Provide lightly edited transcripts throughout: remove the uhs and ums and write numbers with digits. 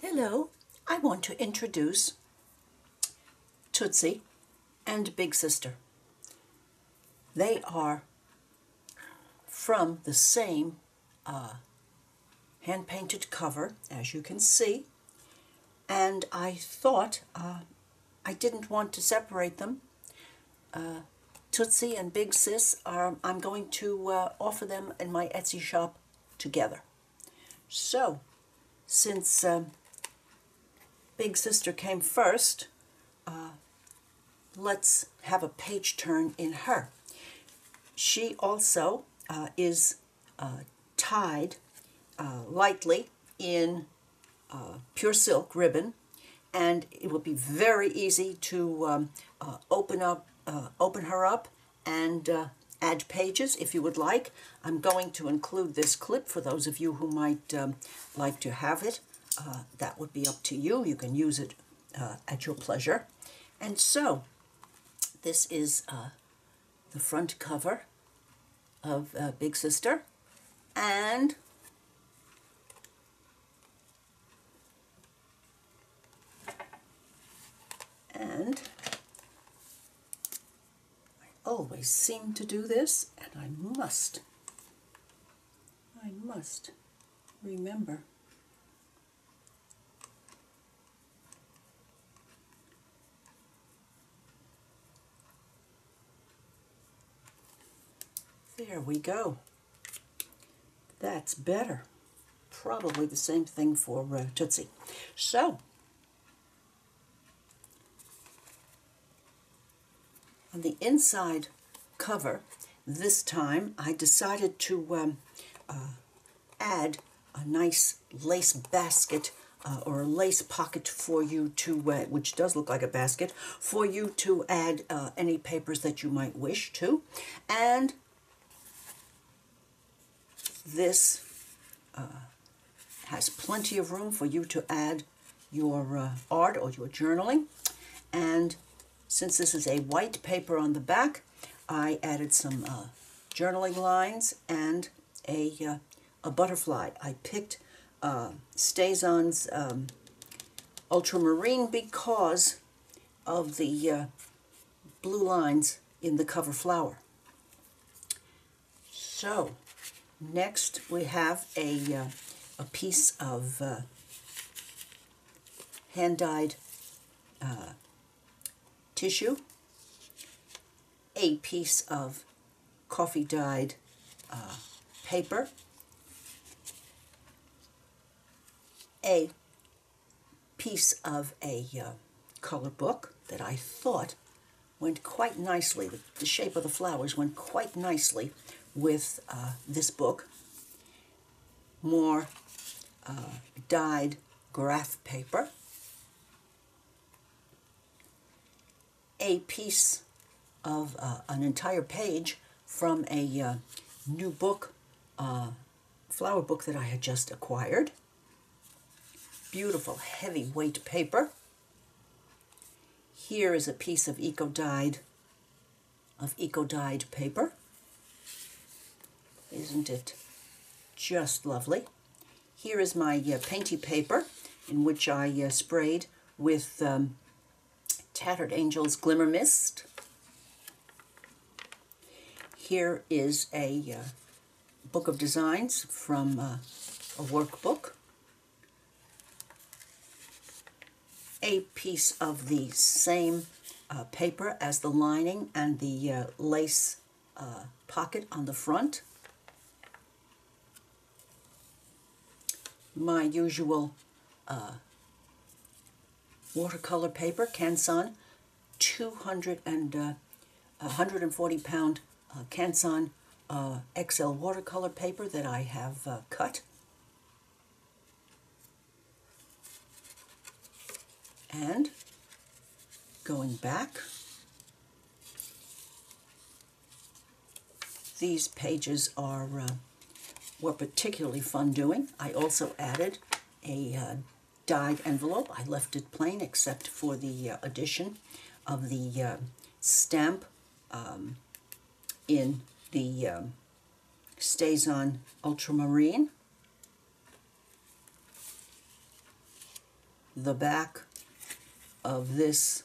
Hello, I want to introduce Tootsie and Big Sister. They are from the same hand-painted cover, as you can see, and I thought I didn't want to separate them. Tootsie and Big Sis I'm going to offer them in my Etsy shop together. So, since Big Sister came first, let's have a page turn in her. She also is tied lightly in pure silk ribbon, and it will be very easy to open her up and add pages if you would like. I'm going to include this clip for those of you who might like to have it. That would be up to you. You can use it at your pleasure. And so, this is the front cover of Big Sister, and I always seem to do this, and I must remember. There we go. That's better. Probably the same thing for Tootsie. So, on the inside cover, this time I decided to add a nice lace basket or a lace pocket for you to, which does look like a basket, for you to add any papers that you might wish to. And this has plenty of room for you to add your art or your journaling. And since this is a white paper on the back, I added some journaling lines and a butterfly. I picked StazOn's Ultramarine because of the blue lines in the cover flower. So, next we have a piece of hand-dyed tissue, a piece of coffee-dyed paper, a piece of a color book that I thought went quite nicely. The shape of the flowers went quite nicely with this book. More dyed graph paper, a piece of an entire page from a new book, flower book that I had just acquired. Beautiful heavyweight paper. Here is a piece of eco-dyed paper. Isn't it just lovely? Here is my painty paper, in which I sprayed with Tattered Angels Glimmer Mist. Here is a book of designs from a workbook. A piece of the same paper as the lining and the lace pocket on the front. My usual watercolor paper, Canson, 140-pound Canson XL watercolor paper that I have cut. And going back, these pages were particularly fun doing. I also added a dyed envelope. I left it plain except for the addition of the stamp in the StazOn Ultramarine. the back of this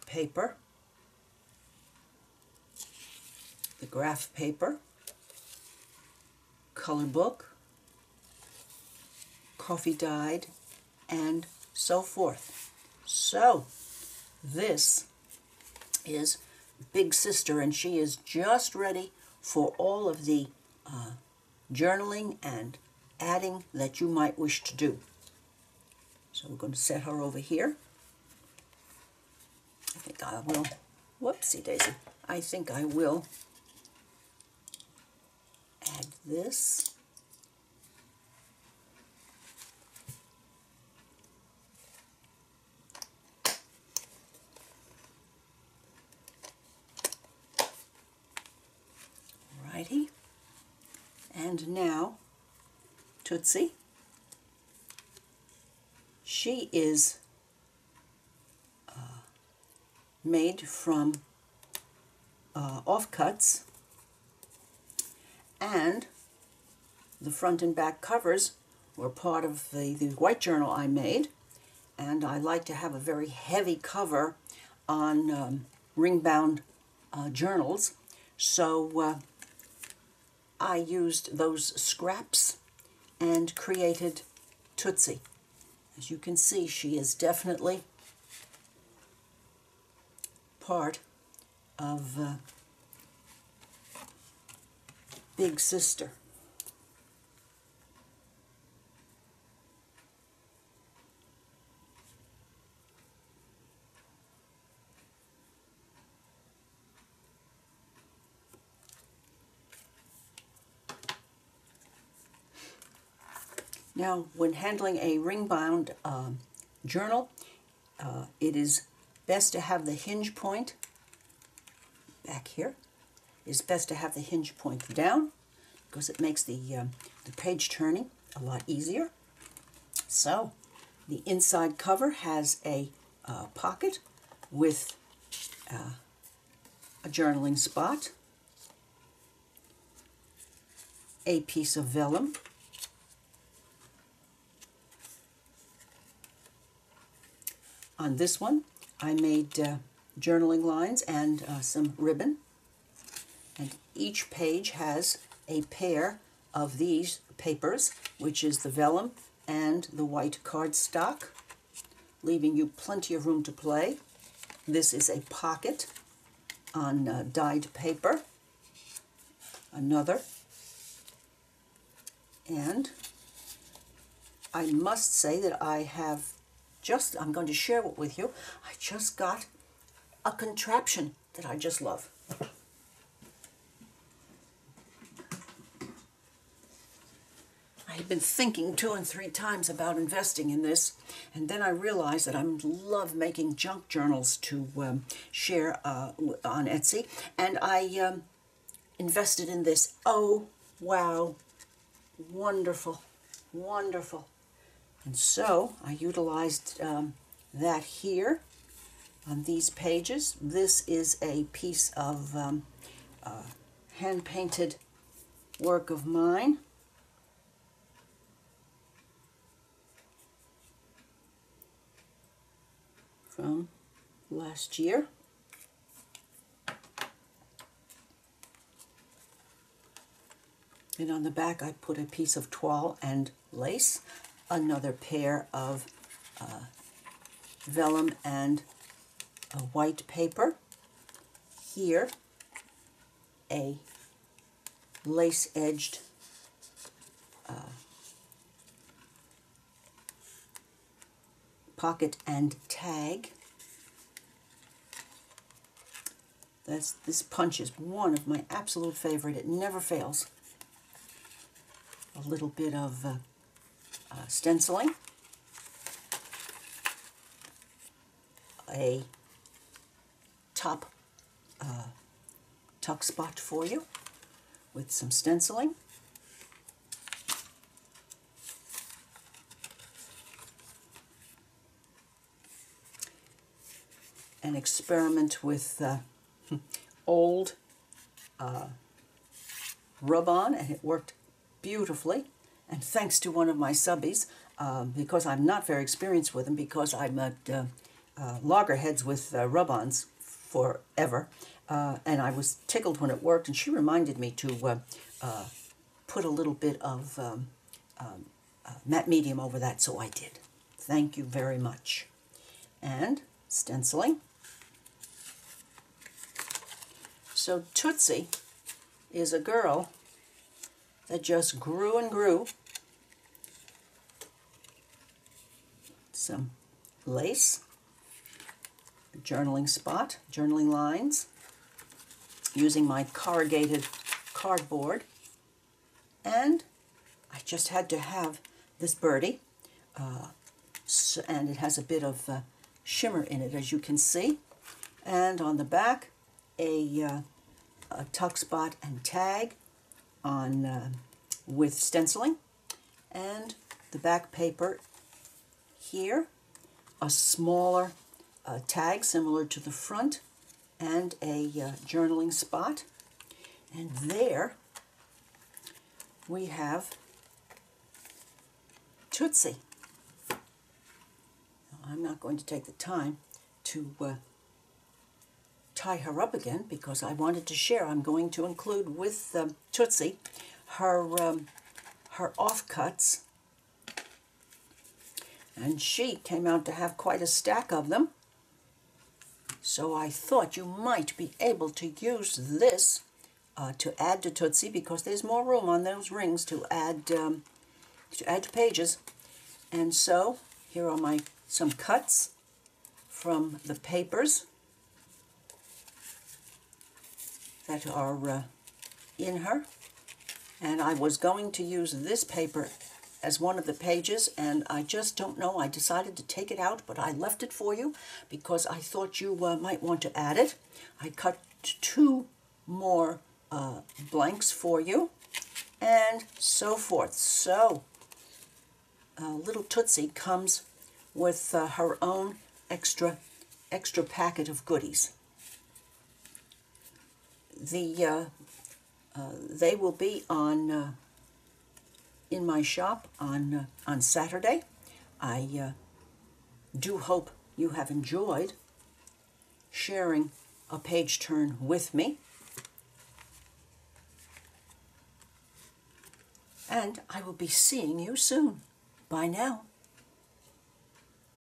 paper, the graph paper, color book, coffee dyed, and so forth. So this is Big Sister, and she is just ready for all of the journaling and adding that you might wish to do. So we're going to set her over here. I think I will, whoopsie daisy, I think I will add this. Righty. And now Tootsie. She is made from offcuts, and the front and back covers were part of the white journal I made, and I like to have a very heavy cover on ring-bound journals, so I used those scraps and created Tootsie. As you can see, she is definitely part of Big Sister. Now, when handling a ring-bound journal, it is best to have the hinge point back here. It's best to have the hinge point down because it makes the page turning a lot easier. So, the inside cover has a pocket with a journaling spot, a piece of vellum, on this one, I made journaling lines and some ribbon. And each page has a pair of these papers, which is the vellum and the white cardstock, leaving you plenty of room to play. This is a pocket on dyed paper. Another. And I must say that I have I'm going to share it with you. I just got a contraption that I just love. I had been thinking 2 and 3 times about investing in this, and then I realized that I love making junk journals to share on Etsy, and I invested in this. Oh, wow, wonderful, wonderful. And so I utilized that here on these pages. This is a piece of hand-painted work of mine. From last year. And on the back I put a piece of toile and lace, another pair of vellum and white paper. Here, a lace-edged pocket and tag. This punch is one of my absolute favorite. It never fails. A little bit of stenciling, a top tuck spot for you with some stenciling, an experiment with old rub-on, and it worked beautifully. And thanks to one of my subbies, because I'm not very experienced with them, because I'm at loggerheads with rub-ons forever, and I was tickled when it worked, and she reminded me to put a little bit of matte medium over that, so I did. Thank you very much. And stenciling. So Tootsie is a girl that just grew and grew. Some lace, a journaling spot, journaling lines, using my corrugated cardboard, and I just had to have this birdie, and it has a bit of shimmer in it, as you can see, and on the back a tuck spot and tag on with stenciling, and the back paper here, a smaller tag similar to the front, and a journaling spot. And there we have Tootsie. Now, I'm not going to take the time to tie her up again, because I wanted to share. I'm going to include with Tootsie her offcuts, and she came out to have quite a stack of them. So I thought you might be able to use this to add to Tootsie, because there's more room on those rings to add to pages. And so here are some cuts from the papers that are in her. And I was going to use this paper as one of the pages, and I just don't know. I decided to take it out, but I left it for you because I thought you might want to add it. I cut 2 more blanks for you, and so forth. So little Tootsie comes with her own extra packet of goodies. They will be on in my shop on Saturday. I do hope you have enjoyed sharing a page turn with me. And I will be seeing you soon. Bye now.